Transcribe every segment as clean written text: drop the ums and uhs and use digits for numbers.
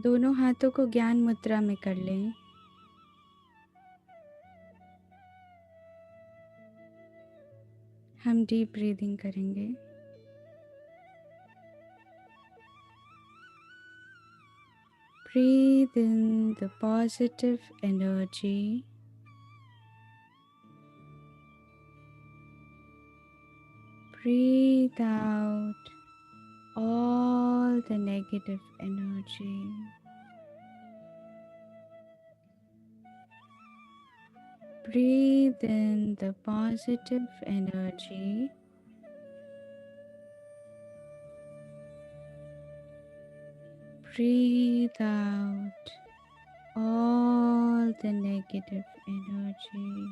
दोनों हाथों को ज्ञान मुद्रा में कर लें। हम डीप ब्रीदिंग करेंगे। Breathe in the positive energy. Breathe out all the negative energy. Breathe in the positive energy. Breathe out all the negative energy.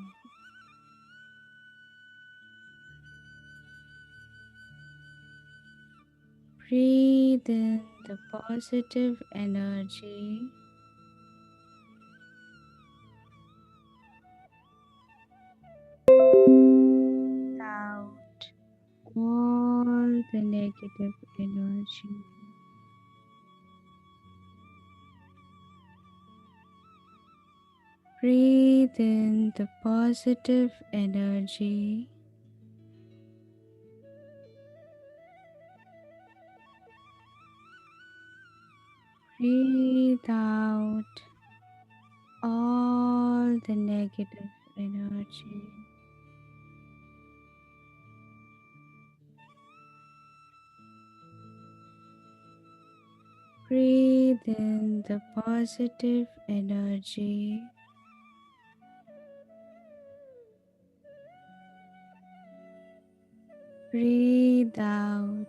Breathe in the positive energy. Out all the negative energy. Breathe in the positive energy. Breathe out all the negative energy. Breathe in the positive energy. Breathe out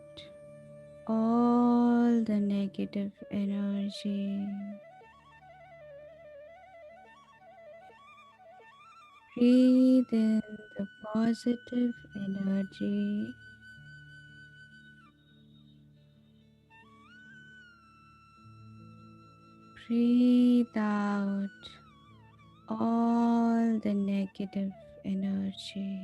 all the negative energy. Breathe in the positive energy. Breathe out all the negative energy.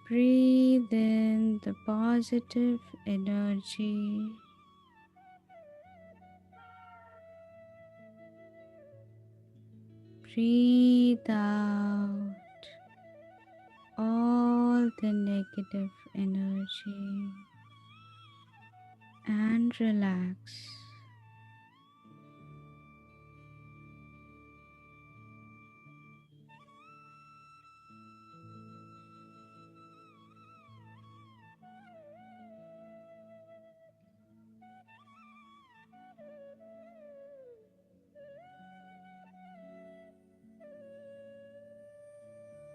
Breathe in the positive energy. Breathe out all the negative energy and relax.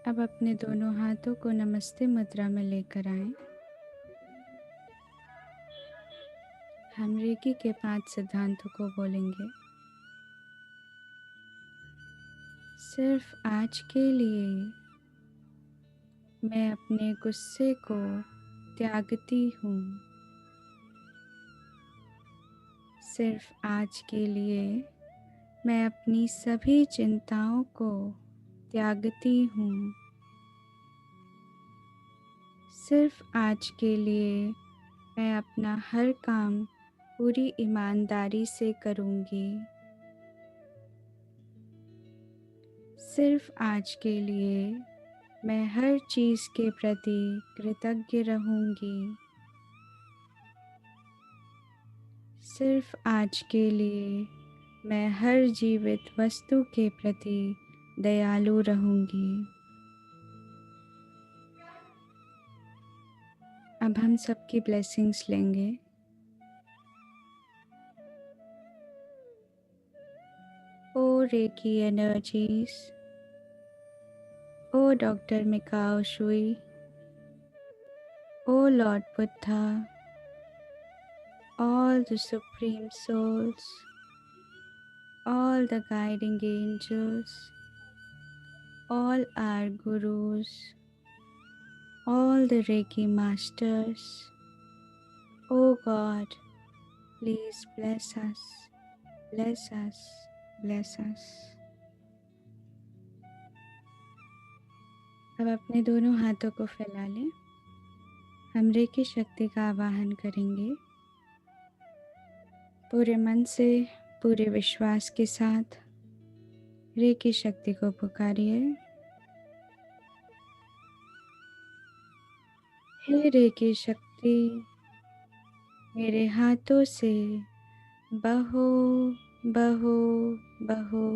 अब अपने दोनों हाथों को नमस्ते मुद्रा में लेकर आएं। हम रेकी के 5 सिद्धांतों को बोलेंगे। सिर्फ आज के लिए मैं अपने गुस्से को त्यागती हूँ। सिर्फ आज के लिए मैं अपनी सभी चिंताओं को त्यागती हूँ। सिर्फ आज के लिए मैं अपना हर काम पूरी ईमानदारी से करूँगी। सिर्फ आज के लिए मैं हर चीज़ के प्रति कृतज्ञ रहूँगी। सिर्फ आज के लिए मैं हर जीवित वस्तु के प्रति दयालु रहूँगी। अब हम सबकी ब्लेसिंग्स लेंगे। O Reiki energies, O doctor Mikao Usui, O Lord Buddha, all the supreme souls, all the guiding angels, all our gurus, all the Reiki masters. Oh God, please bless us, bless us, bless us. अब अपने दोनों हाथों को फैला लें। हम recce शक्ति का आवाहन करेंगे। पूरे मन से, पूरे विश्वास के साथ रेकी शक्ति को पुकारिए। हे रेकी शक्ति, मेरे हाथों से बहो बहो बहो।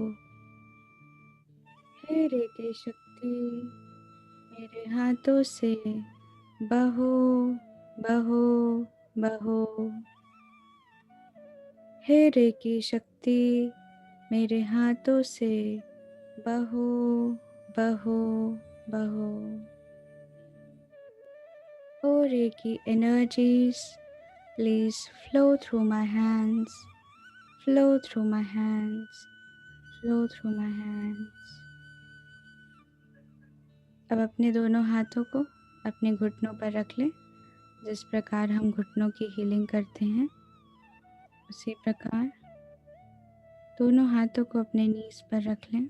हे रेकी शक्ति, मेरे हाथों से बहो बहो बहो। हे रेकी शक्ति, मेरे हाथों से बहो बहो बहो। ओ recce energies, please flow through my hands, flow through my hands, flow through my hands। अब अपने दोनों हाथों को अपने घुटनों पर रख लें। जिस प्रकार हम घुटनों की हीलिंग करते हैं, उसी प्रकार दोनों हाथों को अपने नीज पर रख लें।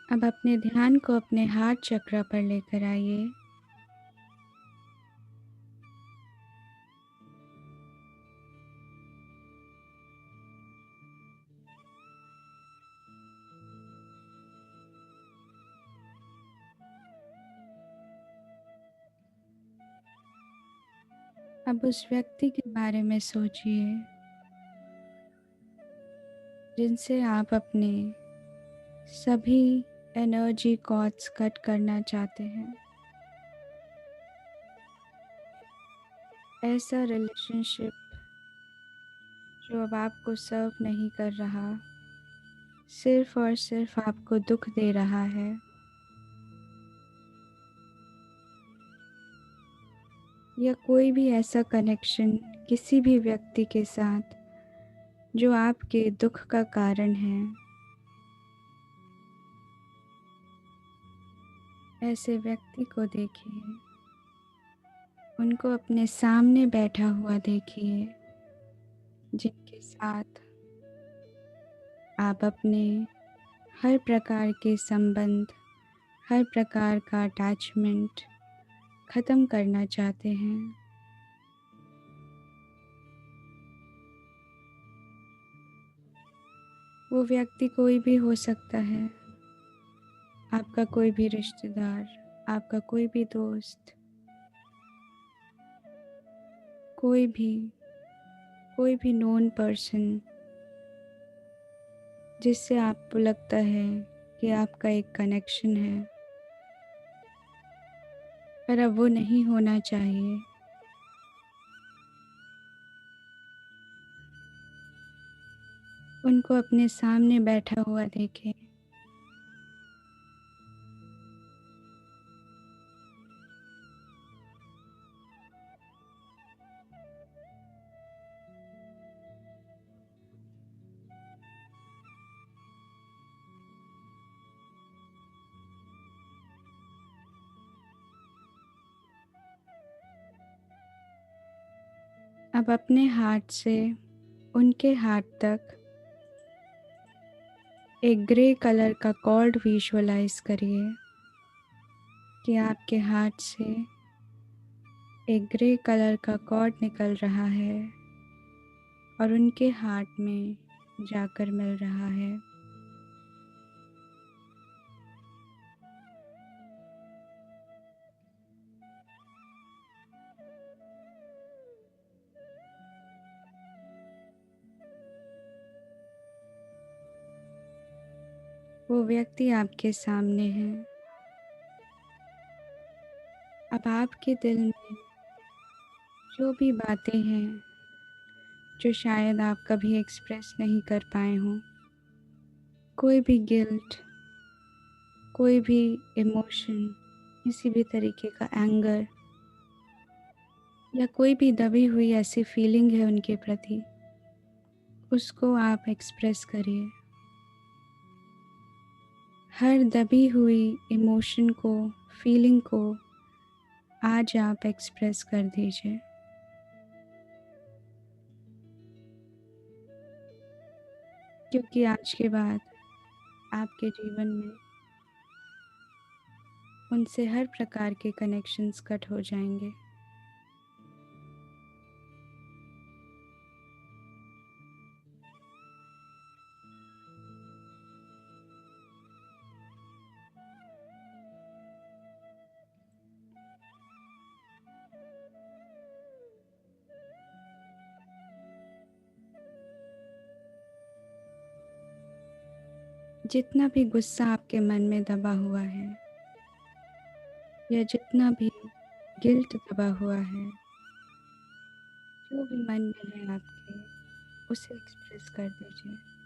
अब अपने ध्यान को अपने हार्ट चक्र पर लेकर आइए। अब उस व्यक्ति के बारे में सोचिए जिनसे आप अपने सभी एनर्जी कॉर्ड्स कट करना चाहते हैं। ऐसा रिलेशनशिप जो अब आपको सर्व नहीं कर रहा, सिर्फ और सिर्फ आपको दुख दे रहा है। या कोई भी ऐसा कनेक्शन किसी भी व्यक्ति के साथ जो आपके दुख का कारण है। ऐसे व्यक्ति को देखिए, उनको अपने सामने बैठा हुआ देखिए, जिनके साथ आप अपने हर प्रकार के संबंध, हर प्रकार का अटैचमेंट ख़त्म करना चाहते हैं। वो व्यक्ति कोई भी हो सकता है, आपका कोई भी रिश्तेदार, आपका कोई भी दोस्त, कोई भी नोन पर्सन जिससे आपको लगता है कि आपका एक कनेक्शन है, पर अब वो नहीं होना चाहिए। उनको अपने सामने बैठा हुआ देखें। अब अपने हार्ट से उनके हार्ट तक एक ग्रे कलर का कॉर्ड विजुअलाइज करिए कि आपके हार्ट से एक ग्रे कलर का कॉर्ड निकल रहा है और उनके हार्ट में जाकर मिल रहा है। वो व्यक्ति आपके सामने है। अब आपके दिल में जो भी बातें हैं जो शायद आप कभी एक्सप्रेस नहीं कर पाए हों, कोई भी गिल्ट, कोई भी इमोशन, किसी भी तरीके का एंगर या कोई भी दबी हुई ऐसी फीलिंग है उनके प्रति, उसको आप एक्सप्रेस करिए। हर दबी हुई इमोशन को, फीलिंग को आज आप एक्सप्रेस कर दीजिए। क्योंकि आज के बाद आपके जीवन में उनसे हर प्रकार के कनेक्शंस कट हो जाएंगे। जितना भी गुस्सा आपके मन में दबा हुआ है या जितना भी गिल्ट दबा हुआ है, जो भी मन में है आपके, उसे एक्सप्रेस कर दीजिए।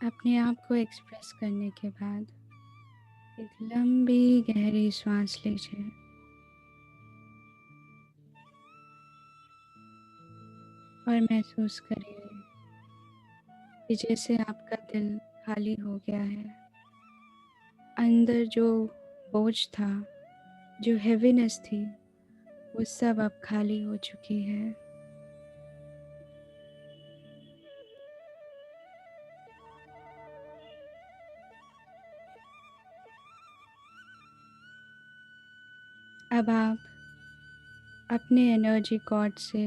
अपने आप को एक्सप्रेस करने के बाद एक लंबी गहरी सांस लीजिए और महसूस करिए कि जैसे आपका दिल खाली हो गया है। अंदर जो बोझ था, जो हेवीनेस थी, वो सब अब खाली हो चुकी है। अब आप अपने एनर्जी कॉर्ड से,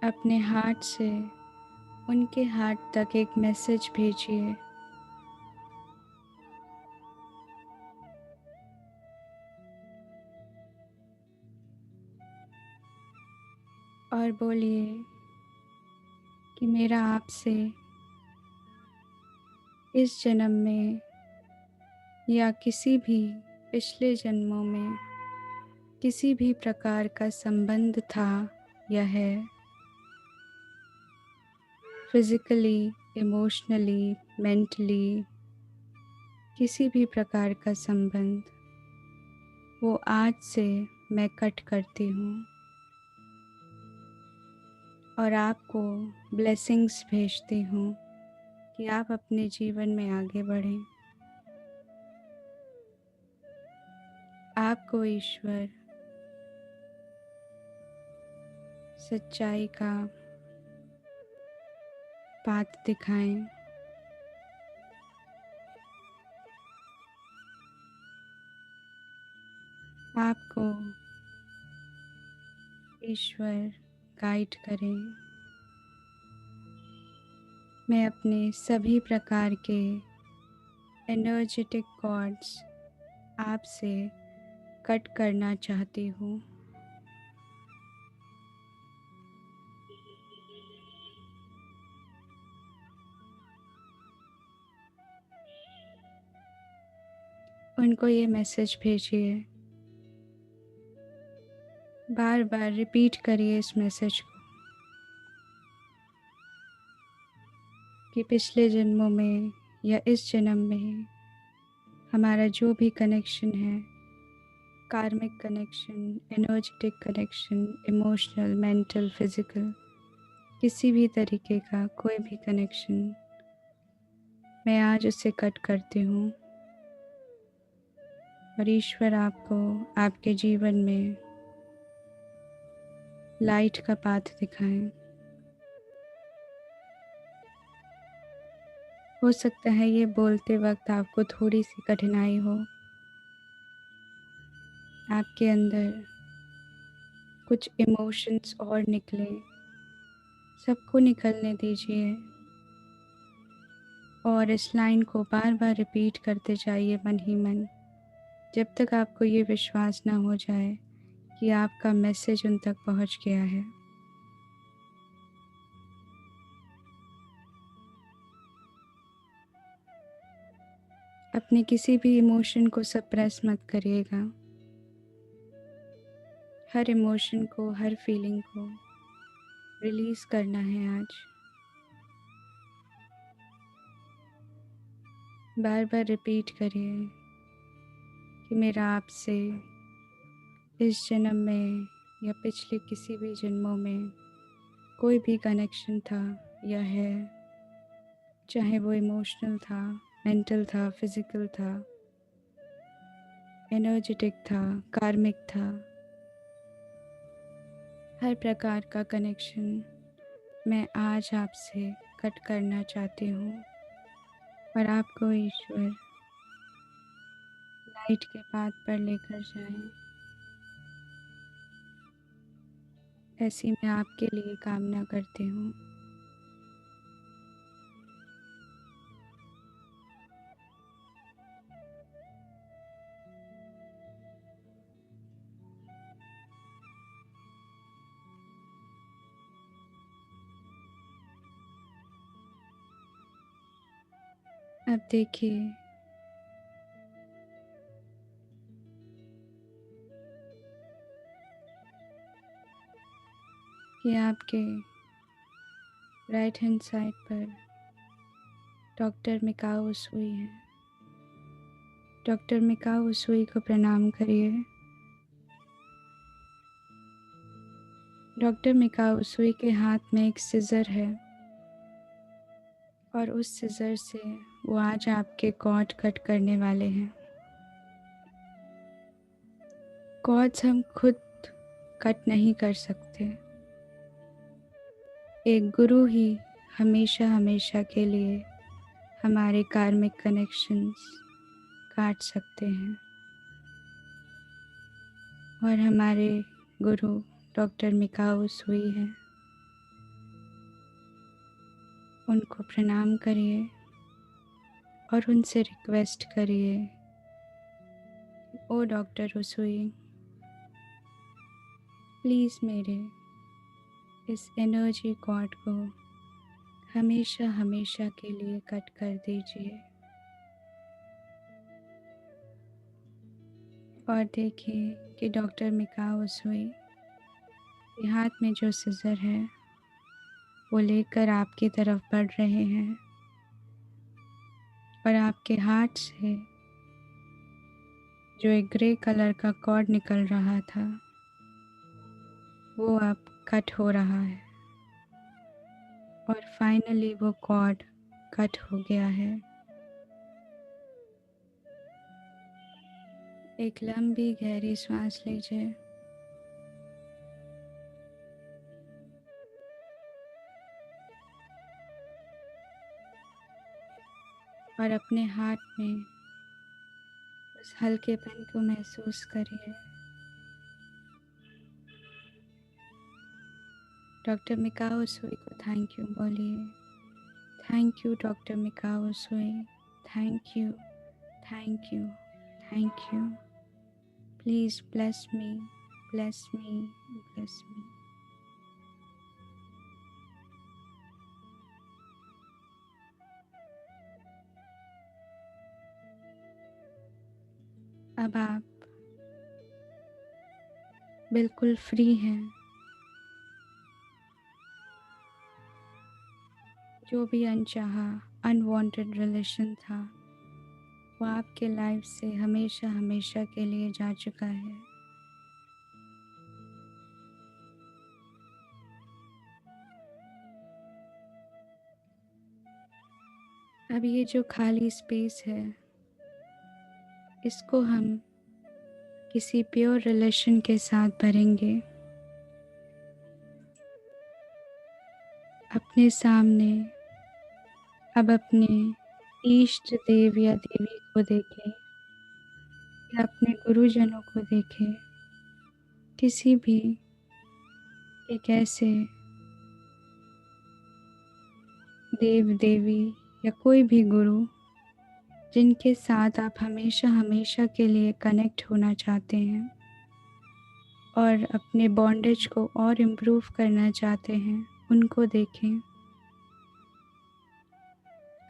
अपने हार्ट से उनके हार्ट तक एक मैसेज भेजिए। और बोलिए कि मेरा आपसे इस जन्म में या किसी भी पिछले जन्मों में किसी भी प्रकार का संबंध था या है, फिजिकली, इमोशनली, मेंटली, किसी भी प्रकार का संबंध, वो आज से मैं कट करती हूँ और आपको ब्लेसिंग्स भेजती हूँ कि आप अपने जीवन में आगे बढ़ें। आपको ईश्वर सच्चाई का पाथ दिखाएं। आपको ईश्वर गाइड करें। मैं अपने सभी प्रकार के एनर्जेटिक कॉर्ड्स आपसे कट करना चाहती हूँ। उनको ये मैसेज भेजिए। बार बार रिपीट करिए इस मैसेज को कि पिछले जन्मों में या इस जन्म में हमारा जो भी कनेक्शन है, karmic connection, energetic connection, emotional, mental, physical, किसी भी तरीके का कोई भी कनेक्शन, मैं आज उसे कट करती हूँ और ईश्वर आपको आपके जीवन में लाइट का पाथ दिखाएं। हो सकता है ये बोलते वक्त आपको थोड़ी सी कठिनाई हो, आपके अंदर कुछ इमोशंस और निकले, सबको निकलने दीजिए और इस लाइन को बार बार रिपीट करते जाइए मन ही मन, जब तक आपको ये विश्वास ना हो जाए कि आपका मैसेज उन तक पहुंच गया है। अपने किसी भी इमोशन को सप्रेस मत करिएगा। हर इमोशन को, हर फीलिंग को रिलीज़ करना है आज। बार बार रिपीट करिए कि मेरा आपसे इस जन्म में या पिछले किसी भी जन्मों में कोई भी कनेक्शन था या है, चाहे वो इमोशनल था, मेंटल था, फिजिकल था, एनर्जेटिक था, कार्मिक था। हर प्रकार का कनेक्शन मैं आज आपसे कट करना चाहती हूँ और आपको ईश्वर लाइट के पाथ पर लेकर जाएं। ऐसी मैं आपके लिए कामना करती हूँ। अब देखिए कि आपके राइट हैंड साइड पर डॉक्टर मिकाओ सुई है। डॉक्टर मिकाओ सुई को प्रणाम करिए। डॉक्टर मिकाओ सुई के हाथ में एक सिजर है और उस सिजर से वो आज आपके कॉर्ड कट करने वाले हैं। कॉर्ड्स हम खुद कट नहीं कर सकते। एक गुरु ही हमेशा हमेशा के लिए हमारे कार्मिक कनेक्शंस काट सकते हैं और हमारे गुरु डॉक्टर मिकाओ सुई हैं। उनको प्रणाम करिए और उनसे रिक्वेस्ट करिए, ओ डॉक्टर उसुई, प्लीज़ मेरे इस एनर्जी कॉर्ड को हमेशा हमेशा के लिए कट कर दीजिए। और देखिए कि डॉक्टर मिकाओ उसुई के हाथ में जो सिजर है वो लेकर आपकी तरफ बढ़ रहे हैं और आपके हाथ से जो एक ग्रे कलर का कॉर्ड निकल रहा था वो अब कट हो रहा है और फाइनली वो कॉर्ड कट हो गया है। एक लंबी गहरी सांस लीजिए और अपने हाथ में उस हल्केपन को महसूस करिए। डॉक्टर मिकाओ सुई को थैंक यू बोलिए। थैंक यू डॉक्टर मिकाओ सुई, thank you, thank you, thank you. Please bless me, bless me, bless me. अब आप बिल्कुल फ्री हैं। जो भी अनचाहा अनवांटेड रिलेशन था वो आपके लाइफ से हमेशा हमेशा के लिए जा चुका है। अब ये जो खाली स्पेस है इसको हम किसी प्योर रिलेशन के साथ भरेंगे। अपने सामने अब अपने इष्ट देव या देवी को देखें या अपने गुरुजनों को देखें, किसी भी एक ऐसे देव देवी या कोई भी गुरु जिनके साथ आप हमेशा हमेशा के लिए कनेक्ट होना चाहते हैं और अपने बॉन्डेज को और इम्प्रूव करना चाहते हैं, उनको देखें।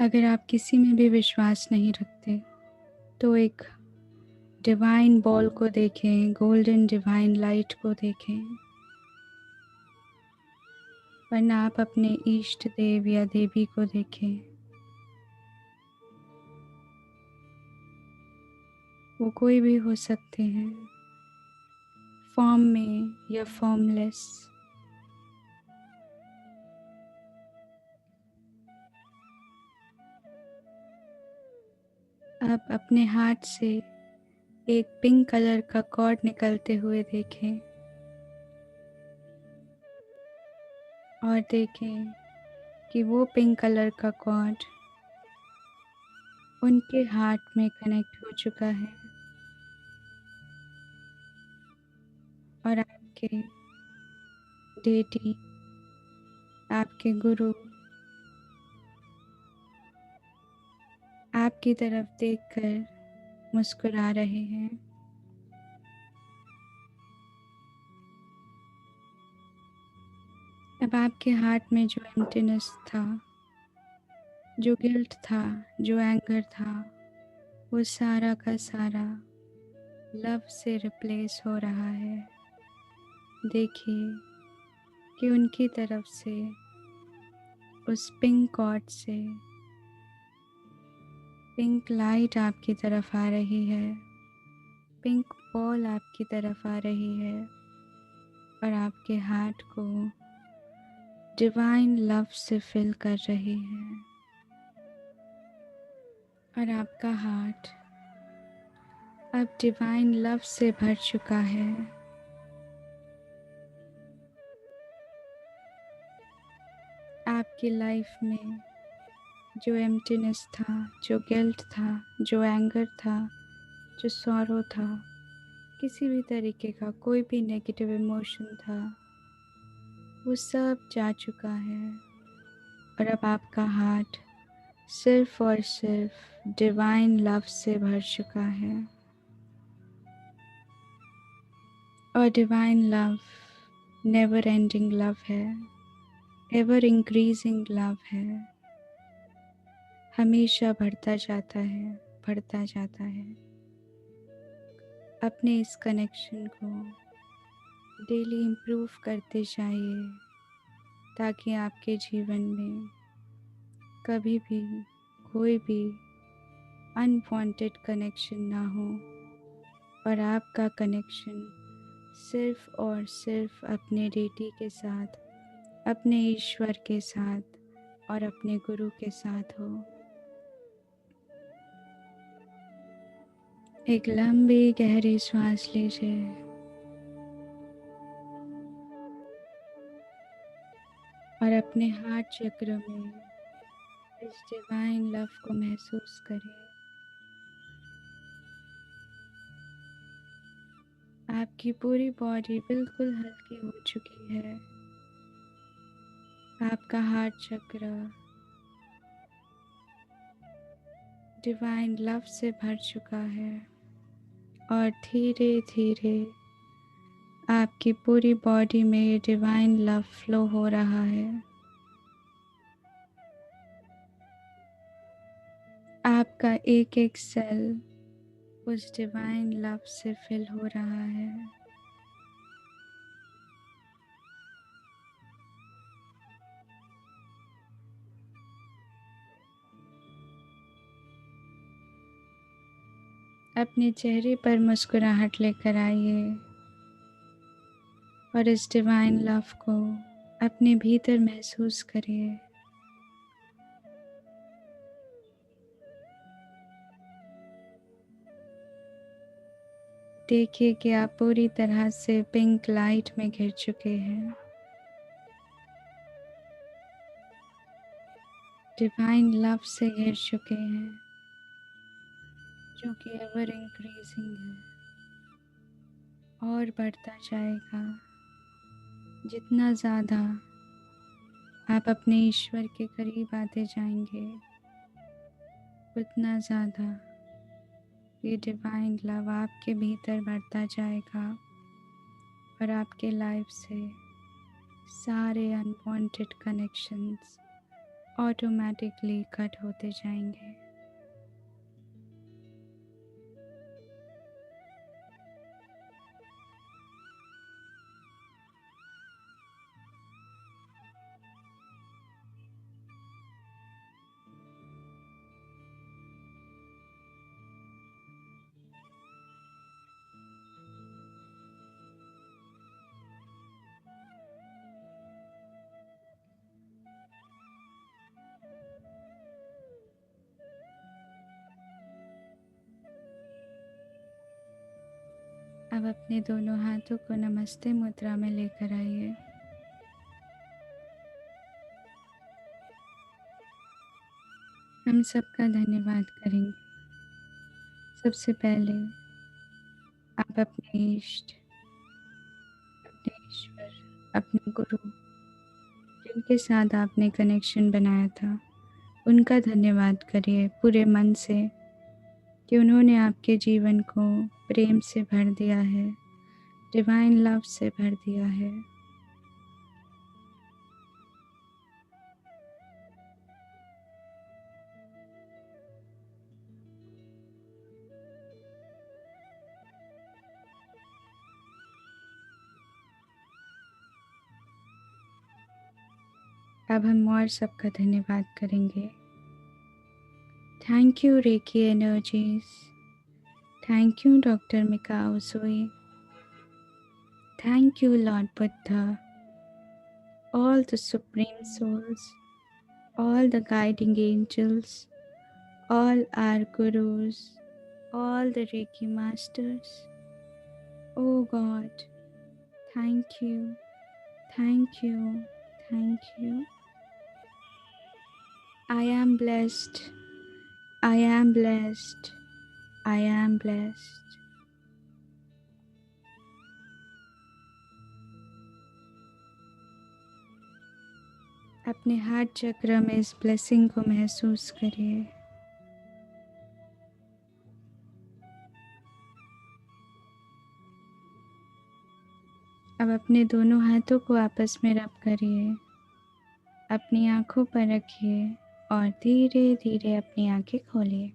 अगर आप किसी में भी विश्वास नहीं रखते तो एक डिवाइन बॉल को देखें, गोल्डन डिवाइन लाइट को देखें। वरना आप अपने इष्ट देव या देवी को देखें। वो कोई भी हो सकते हैं, फॉर्म में या फॉर्मलेस। आप अपने हाथ से एक पिंक कलर का कॉर्ड निकलते हुए देखें और देखें कि वो पिंक कलर का कॉर्ड उनके हार्ट में कनेक्ट हो चुका है और आपके डेटी, आपके गुरु आपकी तरफ देखकर मुस्कुरा रहे हैं। अब आपके हार्ट में जो एम्प्टीनेस था, जो गिल्ट था, जो एंगर था, वो सारा का सारा लव से रिप्लेस हो रहा है। देखिए कि उनकी तरफ से उस पिंक कॉर्ड से पिंक लाइट आपकी तरफ आ रही है, पिंक बॉल आपकी तरफ आ रही है और आपके हार्ट को डिवाइन लव से फिल कर रही है। और आपका हार्ट अब डिवाइन लव से भर चुका है। आपकी लाइफ में जो एम्प्टीनेस था, जो गिल्ट था, जो एंगर था, जो सॉरो था, किसी भी तरीके का कोई भी नेगेटिव इमोशन था, वो सब जा चुका है। और अब आपका हार्ट सिर्फ और सिर्फ डिवाइन लव से भर चुका है। और divine love never ending love है, एवर इंक्रीजिंग लव है, हमेशा बढ़ता जाता है, बढ़ता जाता है। अपने इस कनेक्शन को डेली इम्प्रूव करते जाइए ताकि आपके जीवन में कभी भी कोई भी अनवांटेड कनेक्शन ना हो और आपका कनेक्शन सिर्फ और सिर्फ अपने डेटी के साथ, अपने ईश्वर के साथ और अपने गुरु के साथ हो। एक लंबी गहरी सांस लीजिए और अपने हार्ट चक्र में इस डिवाइन लव को महसूस करें। आपकी पूरी बॉडी बिल्कुल हल्की हो चुकी है। आपका हार्ट चक्र डिवाइन लव से भर चुका है और धीरे धीरे आपकी पूरी बॉडी में ये डिवाइन लव फ्लो हो रहा है। आपका एक एक सेल उस डिवाइन लव से फिल हो रहा है। अपने चेहरे पर मुस्कुराहट लेकर आइए और इस डिवाइन लव को अपने भीतर महसूस करिए। देखिए कि आप पूरी तरह से पिंक लाइट में घिर चुके हैं। डिवाइन लव से घिर चुके हैं जो कि एवर इंक्रीजिंग है और बढ़ता जाएगा। जितना ज़्यादा आप अपने ईश्वर के करीब आते जाएंगे, उतना ज़्यादा ये डिवाइन लव आपके भीतर बढ़ता जाएगा और आपके लाइफ से सारे अनवांटेड कनेक्शंस ऑटोमेटिकली कट होते जाएंगे। अब अपने दोनों हाथों को नमस्ते मुद्रा में लेकर आइए। हम सबका धन्यवाद करेंगे। सबसे पहले आप अपने इष्ट, अपने ईश्वर, अपने गुरु, जिनके साथ आपने कनेक्शन बनाया था, उनका धन्यवाद करिए पूरे मन से कि उन्होंने आपके जीवन को प्रेम से भर दिया है, डिवाइन लव से भर दिया है। अब हम और सबका धन्यवाद करेंगे। Thank you Reiki energies, thank you doctor Mikao Usui, thank you Lord Buddha, all the supreme souls, all the guiding angels, all our gurus, all the Reiki masters. Oh God, thank you, thank you, thank you. I am blessed, I am blessed, I am blessed. अपने heart चक्र में इस blessing को महसूस करिए। अब अपने दोनों हाथों को आपस में रब करिए, अपनी आंखों पर रखिए और धीरे धीरे अपनी आंखें खोलिए।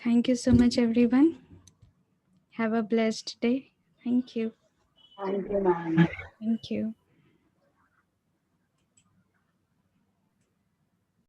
Thank you so much, everyone. Have a blessed day. Thank you. Thank you, ma'am. Thank you.